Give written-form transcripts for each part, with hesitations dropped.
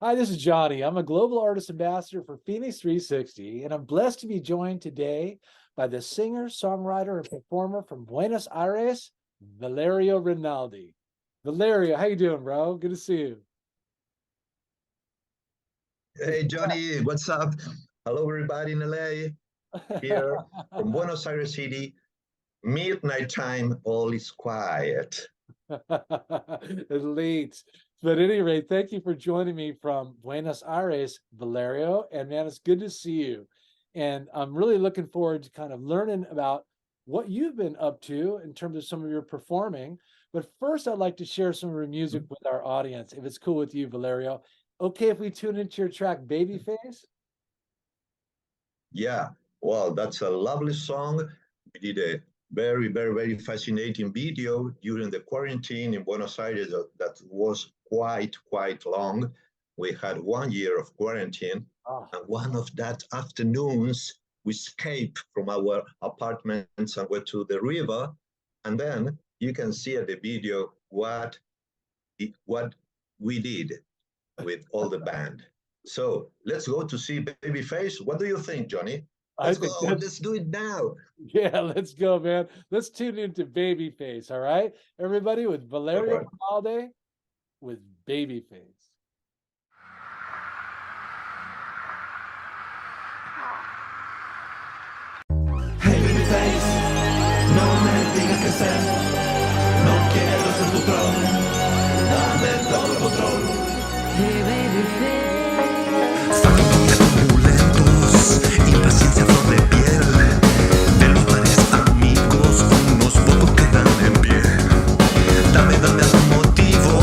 Hi, this is Johnny. I'm a global artist ambassador for FENIX360, and I'm blessed to be joined today by the singer, songwriter, and performer from Buenos Aires, Valerio Rinaldi. Valerio, how you doing, bro? Good to see you. Hey Johnny, what's up? Hello everybody in LA. Here from Buenos Aires City, midnight time, all is quiet. Late. But at any rate, thank you for joining me from Buenos Aires, Valerio. And man, it's good to see you. And I'm really looking forward to kind of learning about what you've been up to in terms of some of your performing. But first, I'd like to share some of your music with our audience, if it's cool with you, Valerio. Okay, if we tune into your track Babyface? Yeah, well, that's a lovely song. We did a very fascinating video during the quarantine in Buenos Aires that was quite long. We had 1 year of quarantine, Oh, and one of that afternoons, we escaped from our apartments and went to the river. And then you can see at the video what we did with all the band. So let's go to see Babyface. What do you think, Johnny? I Let's think go. that's, Let's do it now. yeah, let's go, man. Let's tune into Babyface, all right? Everybody with All Valerio right. Rinaldi with Babyface. Hey Babyface, no me digas qué hacer, no quiero ser tu troll, dame todo el control. Hey Babyface, Familia turbulentos, impaciencia a flor de piel, de los varios amigos, unos pocos quedan en pie. Dame algún motivo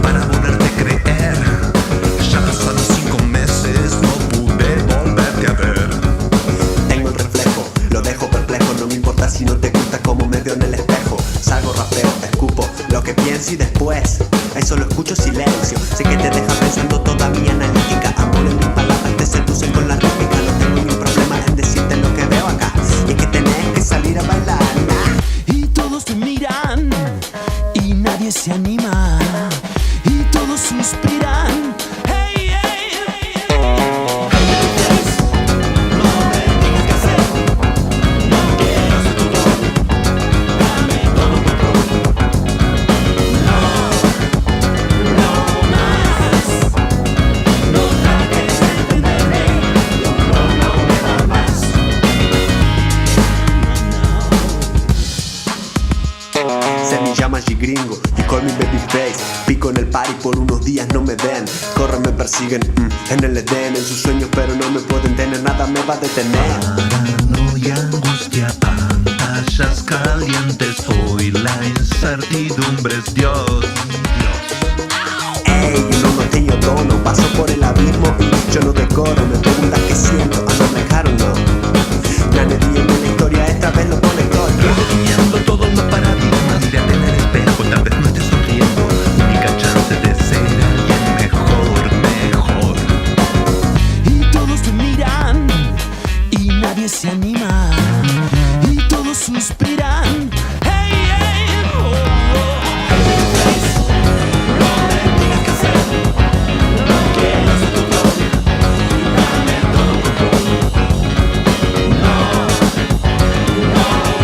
para volverte a creer. Ya pasaron 5 meses, no pude volverte a ver. Tengo el reflejo, lo dejo perplejo. No me importa si no te gusta cómo me veo en el espejo. Salgo, rapeo, escupo lo que pienso y después ahí solo escucho silencio. Sé que te deja pensando toda mi analítica. Amor en mis palabras te seducen con la rítmica. No tengo ningún problema en decirte lo que veo acá. Y es que tenés que salir a bailar, nah. y todos te miran y nadie se anima y todos suspiran. Hey, hey, hey, Babyface, no me digas qué hacer, no quiero ser tu troll, dame todo el control. No más, no trates de entenderme, no me da más. Semi-llamas y gringo, you call me Babyface. Pico en el party por unos días, no me ven. Corren, me persiguen, en el Edén. En sus sueños pero no me pueden tener, nada me va a detener. Paranoia, angustia, pantallas calientes. Hoy la incertidumbre es Dios. Ey, no tengo tono, paso por el abismo y yo no decoro. Me preguntas qué siento, ando mejor no. Nadie en la historia, esta vez lo conectó. Redefiniendo todos los paradigmas. Iré a tener espejo, tal vez no estés sonriendo. Única chance de ser alguien mejor. Y todos te miran y nadie se anima y todos suspiran. Hey, hey, oh, oh. Babyface, no me digas qué hacer, no quiero ser tu troll, dame todo el control. No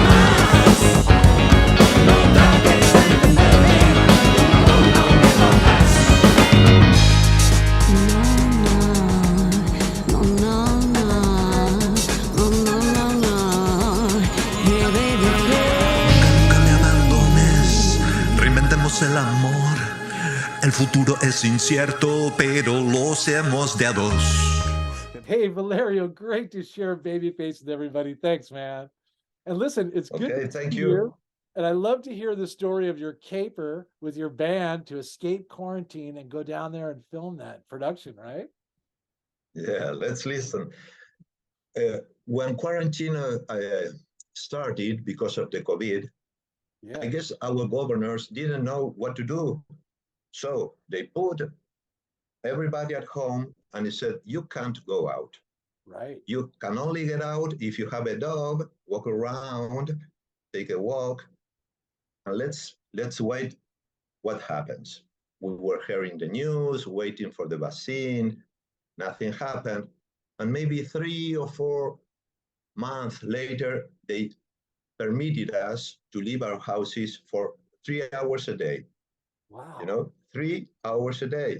más, no trates de entenderme, no me da más. Nunca me abandones, reinventemos el amor. El futuro es incierto, pero lo hacemos de a dos. Hey, Valerio, great to share Babyface with everybody. Thanks, man. And listen, it's good Okay, to thank see you. you. And I love to hear the story of your caper with your band to escape quarantine and go down there and film that production, right? Yeah, let's listen. When quarantine started because of the COVID, I Yeah, guess our governors didn't know what to do. So they put everybody at home and they said, you can't go out. right. You can only get out if you have a dog, walk around, take a walk, and let's wait what happens. we were hearing the news, waiting for the vaccine. Nothing happened. And maybe 3 or 4 months later, they permitted us to leave our houses for 3 hours a day. Wow. 3 hours a day.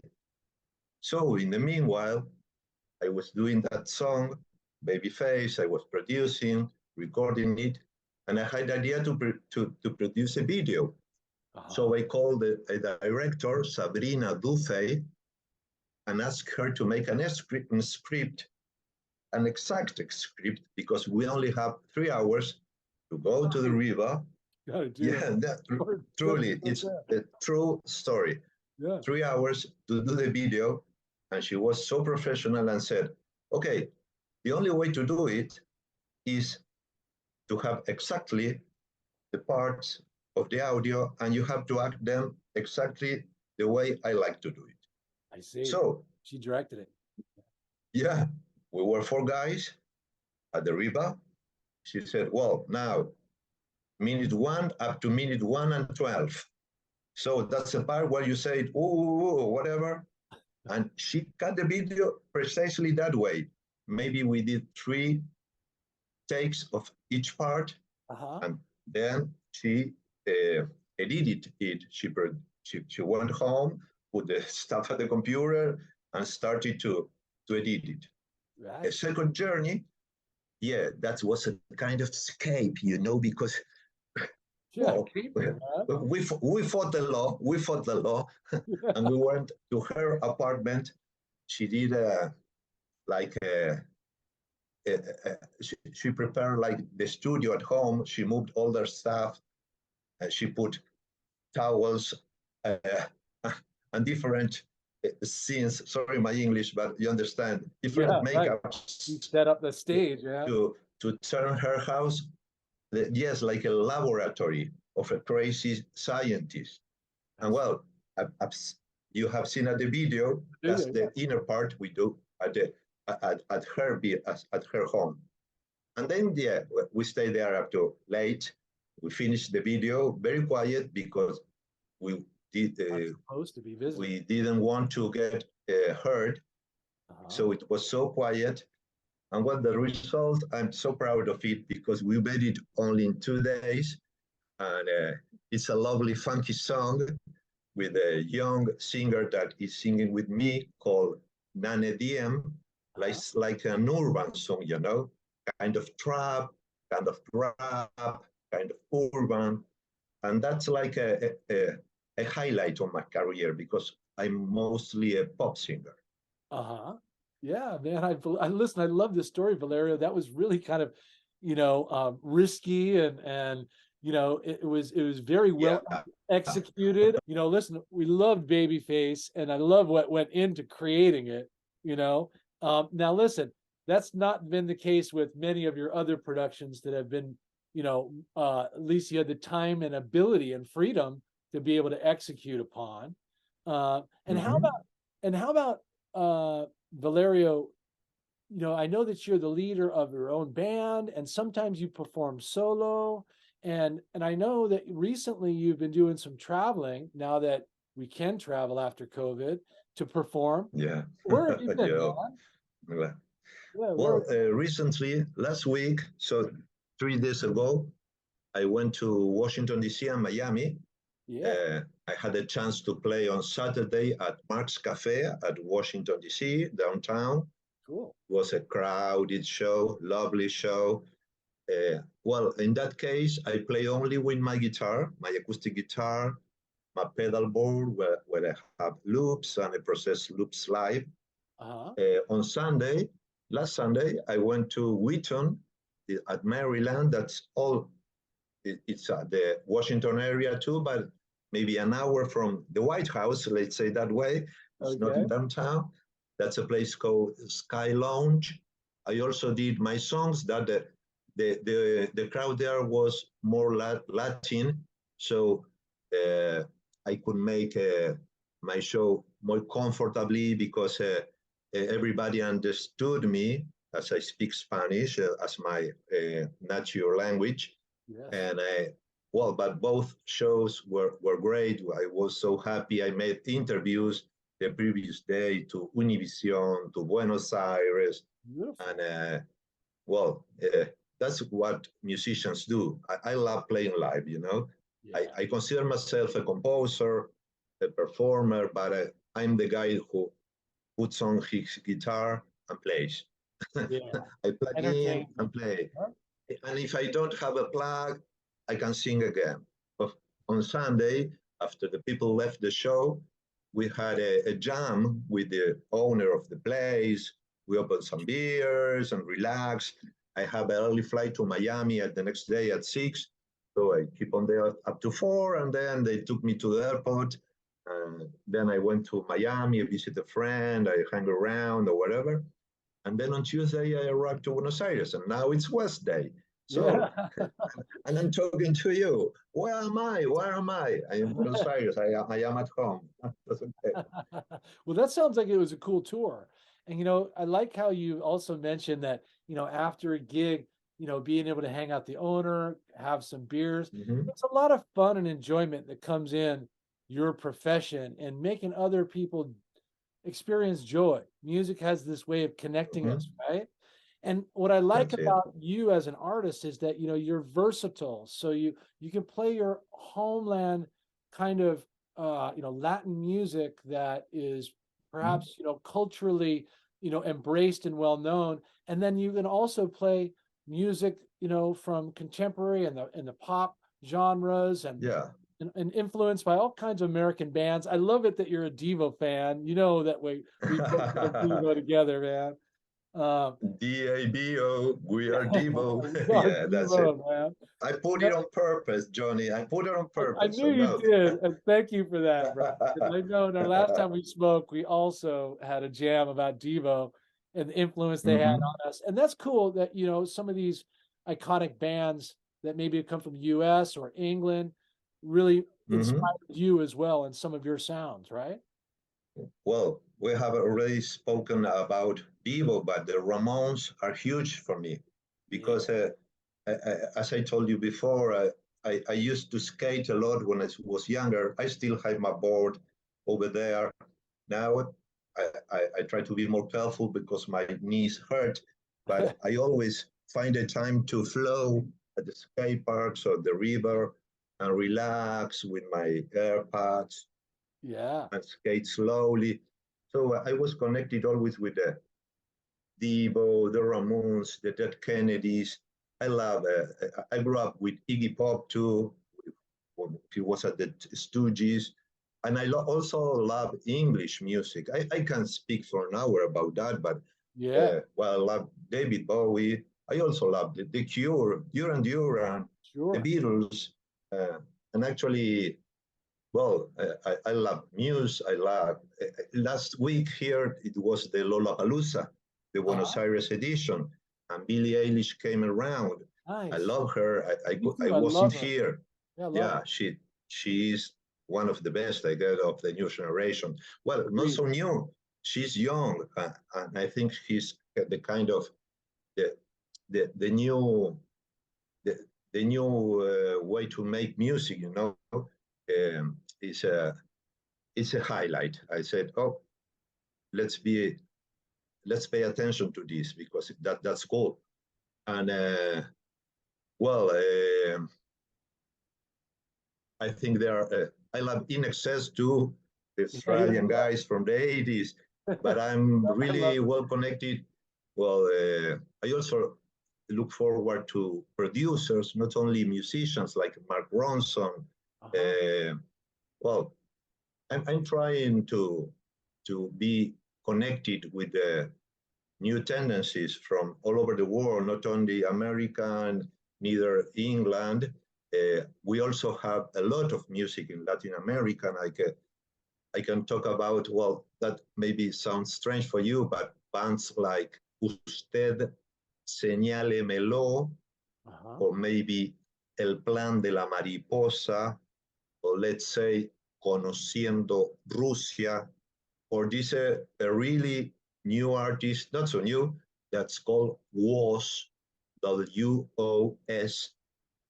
So in the meanwhile, I was doing that song, Babyface. I was producing, recording it, and I had the idea to produce a video. So I called a director, Sabrina Dufay, and asked her to make an exact script, because we only have 3 hours to go to the river. Gotta do Yeah, it. that truly, it's a true story. Yeah. 3 hours to do the video, and she was so professional and said, okay, the only way to do it is to have exactly the parts of the audio, and you have to act them exactly the way I like to do it. I see. So She directed it. yeah, we were 4 guys at the river. She said, well, now minute 1 up to minute 1 and 12. So that's the part where you say, ooh, whatever. And she cut the video precisely that way. Maybe we did 3 takes of each part, and then she edited it. She went home, put the stuff at the computer, and started to edit it. Right. A second journey, yeah, that was a kind of escape, because Yeah. well, we fought the law, and we went to her apartment. She did she prepared like the studio at home. She moved all their stuff, and she put towels and different scenes. Sorry, my English, but you understand. Different makeups. You set up the stage, to turn her house, yes, like a laboratory of a crazy scientist. And well, you have seen at the video, that's the inner part we do at her home. And then, yeah, we stay there up to late. We finished the video very quiet, because we supposed to be visible. we didn't want to get heard. So it was so quiet. And what the result, I'm so proud of it, because we made it only in 2 days. And it's a lovely, funky song with a young singer that is singing with me called Nane Diem, like an urban song, kind of trap, kind of rap, kind of urban. And that's like a highlight of my career, because I'm mostly a pop singer. Yeah, man. I listen. I love this story, Valerio. That was really kind of, risky, and it was very well executed. Listen, we loved Babyface, and I love what went into creating it. Now listen, that's not been the case with many of your other productions that have been, at least you had the time and ability and freedom to be able to execute upon. And how about Valerio, I know that you're the leader of your own band, and sometimes you perform solo. And I know that recently you've been doing some traveling, now that we can travel after COVID, to perform. Yeah. Where have you been, Yeah. Yeah, well, recently, last week, so 3 days ago, I went to Washington, D.C. and Miami. Yeah. I had a chance to play on Saturday at Mark's Cafe at Washington, D.C., downtown. Cool. It was a crowded show, lovely show. Well, in that case, I play only with my guitar, my acoustic guitar, my pedal board, where I have loops and I process loops live. On Sunday, last Sunday, I went to Wheaton at Maryland. That's all. It's the Washington area too, but maybe an hour from the White House, let's say that way. It's not in downtown. That's a place called Sky Lounge. I also did my songs that the crowd there was more Latin, so I could make my show more comfortably, because everybody understood me, as I speak Spanish as my natural language. And well, but both shows were great. I was so happy. I made interviews the previous day to Univision, to Buenos Aires, Beautiful. and well, that's what musicians do. I love playing live, you know. Yeah. I consider myself a composer, a performer, but I'm the guy who puts on his guitar and plays. Yeah. I plug in Entertainment. and play. Huh? And if I don't have a plug, I can sing again. But on Sunday, after the people left the show, we had a jam with the owner of the place. We opened some beers and relaxed. I have an early flight to Miami at the next day at 6. So I keep on there up to 4, and then they took me to the airport. And then I went to Miami, visit a friend, I hang around or whatever. And then on Tuesday, I arrived to Buenos Aires, and now it's West Day. So, Yeah. and I'm talking to you. Where am I? Where am I? I am in Buenos Aires. I am at home. That's okay. Well, that sounds like it was a cool tour. And, I like how you also mentioned that, after a gig, being able to hang out the owner, have some beers. Mhm. There's a lot of fun and enjoyment that comes in your profession and making other people experience joy. Music has this way of connecting Mhm. us, right? And what I like That's it. about you as an artist is that you're versatile. So you can play your homeland kind of Latin music that is perhaps culturally embraced and well known, and then you can also play music from contemporary and the pop genres Yeah. and influenced by all kinds of American bands. I love it that you're a Devo fan. You know that we both love Devo together, man. D-A-B-O, we are Devo. We are Yeah, that's it. Devo, man. I put it No, on purpose, Johnny. I put it on I purpose. knew So you no. did, and thank you for that, bro. Because I know in our last time we spoke, we also had a jam about Devo and the influence they had Mhm. on us. And that's cool that, some of these iconic bands that maybe come from the US or England really Mhm. inspired you as well in some of your sounds, right? Well, we have already spoken about Devo, but the Ramones are huge for me Yeah. because, as I told you before, I used to skate a lot when I was younger. I still have my board over there. Now I try to be more careful because my knees hurt, but I always find a time to flow at the skate parks or the river and relax with my AirPods Yeah. and skate slowly. So I was connected always with the Devo, the Ramones, the Dead Kennedys. I love. I grew up with Iggy Pop too. He was at the Stooges, and I also love English music. I can speak for an hour about that, but Yeah. well, I love David Bowie. I also love the Cure, Duran Duran, the Sure. Beatles, and actually well, I love Muse. I love. Last week here it was the Lollapalooza, the Buenos Uh-huh. Aires edition, and Billie Eilish came around. I Nice. love her. Me I too. I wasn't love her. here. Yeah, I love Yeah, her. she is one of the best, I guess, of the new generation. Well, not Agreed. so new. She's young, and I think she's the kind of the the new the, the new way to make music. You know, it's a highlight. I said, oh, let's be let's pay attention to this because that's cool. And well, I think there are. I love In Excess too, the Yeah, Australian guys from the 80s. But I'm I love really her. well connected. Well, I also look forward to producers, not only musicians like Mark Ronson. Uh-huh. Uh, well, I'm trying to be connected with the new tendencies from all over the world, not only American, neither England. We also have a lot of music in Latin America. And I can talk about, well, that maybe sounds strange for you, but bands like Usted, Señálemelo, Uh-huh. or maybe El Plan de la Mariposa, or let's say Conociendo Rusia, or this a really new artist, not so new, that's called WOS, W-O-S,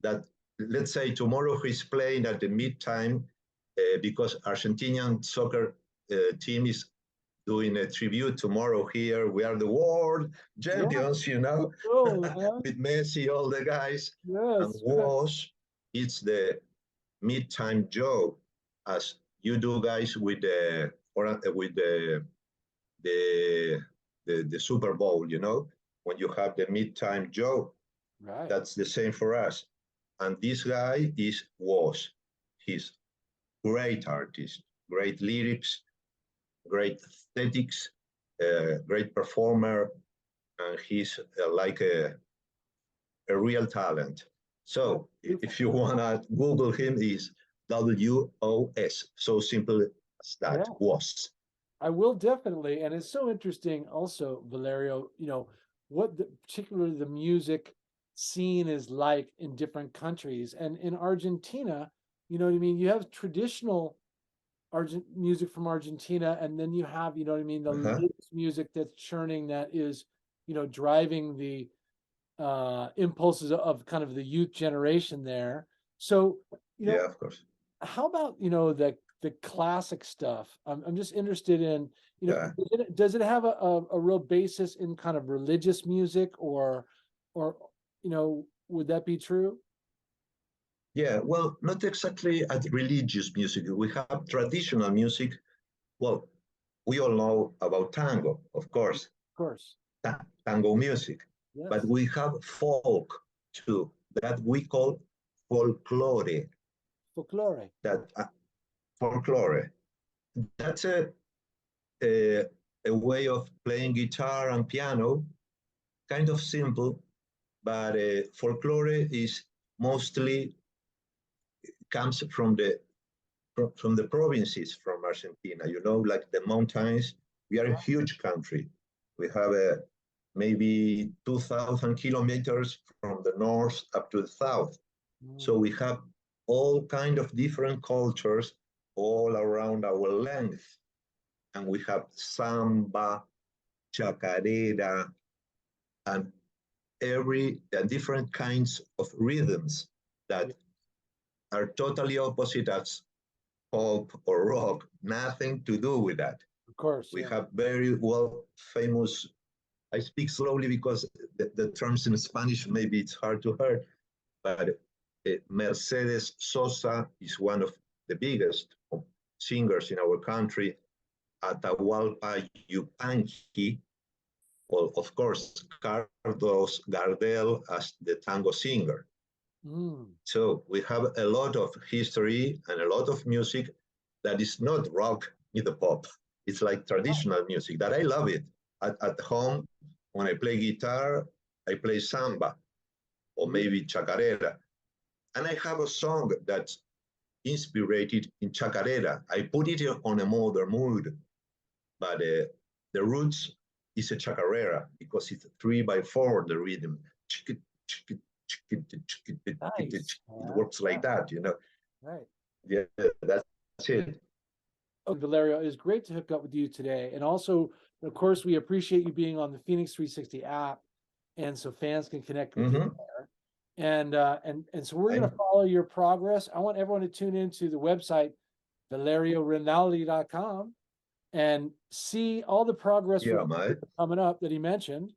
that let's say tomorrow he's playing at the mid-time because Argentinian soccer team is doing a tribute tomorrow here. We are the world champions, you know, Oh, with Messi, all the guys. And yes. it's the mid-time joke, as you do guys with the Super Bowl, you know, when you have the mid-time joke. Right. That's the same for us. And this guy he's great artist, great lyrics, great aesthetics, great performer, and he's like a real talent. So if you wanna Google him, is WOS. So simple as that. Yeah. Was. I will definitely, and it's so interesting also, Valerio, you know, what particularly the music scene is like in different countries. And in Argentina, you know what I mean? You have traditional music from Argentina, and then you have, you know what I mean, the latest music that's churning, that is, you know, driving the impulses of kind of the youth generation there. So, you know, Yeah, of course. how about, you know, the classic stuff? I'm just interested in, you know, Yeah. does it have a real basis in kind of religious music, or you know, would that be true? Yeah, well, not exactly at religious music. We have traditional music. Well, we all know about tango, of course, Of course. tango music. Yes. But we have folk too, that we call folklore. Folklore. That folklore. That's a, a way of playing guitar and piano, kind of simple, but folklore is mostly comes from the provinces from Argentina. You know, like the mountains. We are a huge country. We have maybe 2,000 kilometers from the north up to the south. So we have all kind of different cultures all around our length. And we have samba, chacarera, and different kinds of rhythms that are totally opposite as pop or rock, nothing to do with that. Of course. We have very well famous, I speak slowly because the terms in Spanish, maybe it's hard to hear, but Mercedes Sosa is one of the biggest singers in our country. Atahualpa Yupanqui, well, of course, Carlos Gardel as the tango singer. So we have a lot of history and a lot of music that is not rock, neither pop. It's like traditional music that I love it. At home, when I play guitar, I play samba or maybe chacarera. And I have a song that's inspired in chacarera. I put it on a modern mood, but the roots is a chacarera because it's 3/4 the rhythm. Nice. It works like that, you know. Right. Yeah, that's it. Oh, Valerio, it is great to hook up with you today. And also, of course, we appreciate you being on the FENIX360 app, and so fans can connect with you there. And so we're going to follow your progress. I want everyone to tune into the website, VALERIORINALDI.com, and see all the progress coming up that he mentioned.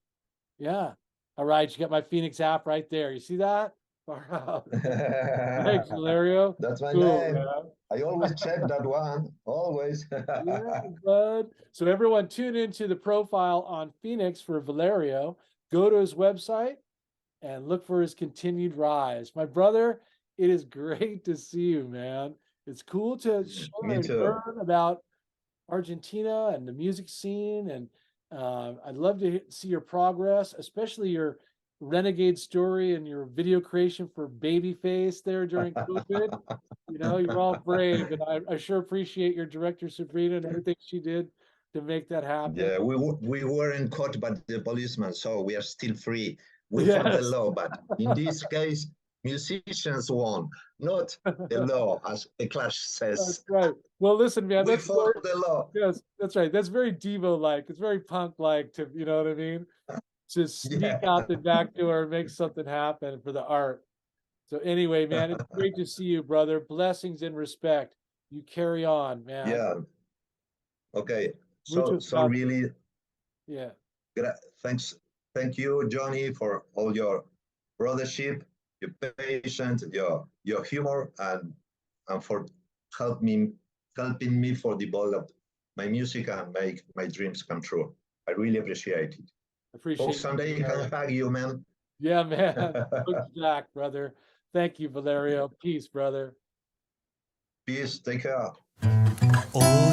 Yeah. All right. You got my Phoenix app right there. You see that? Thanks, Valerio. That's my name. Man. I always check that one. Always. Yeah, bud. So everyone tune into the profile on FENIX for Valerio. Go to his website and look for his continued rise. My brother, it is great to see you, man. It's cool to share and learn about Argentina and the music scene. And I'd love to see your progress, especially your renegade story and your video creation for Babyface there during COVID. You know, you're all brave, and I sure appreciate your director Sabrina and everything she did to make that happen. Yeah, we weren't caught by the policeman, so we are still free. We fought the law, but in this case, musicians won, not the law, as the Clash says. That's right. Well, listen, man, we fought the law. Yes, that's right. That's very Devo-like. It's very punk-like, to, you know what I mean? To sneak out the back door and make something happen for the art. So anyway, man, it's great to see you, brother. Blessings and respect. You carry on, man. Yeah. Okay. Muchos So gracias. really, Yeah. thank you, Johnny, for all your brothership, your patience, your humor, and for helping me for develop my music and make my dreams come true. I really appreciate it. Appreciate Hope someday I can hug you, man. Yeah, man. Good back, brother. Thank you, Valerio. Peace, brother. Peace. Take care. Oh,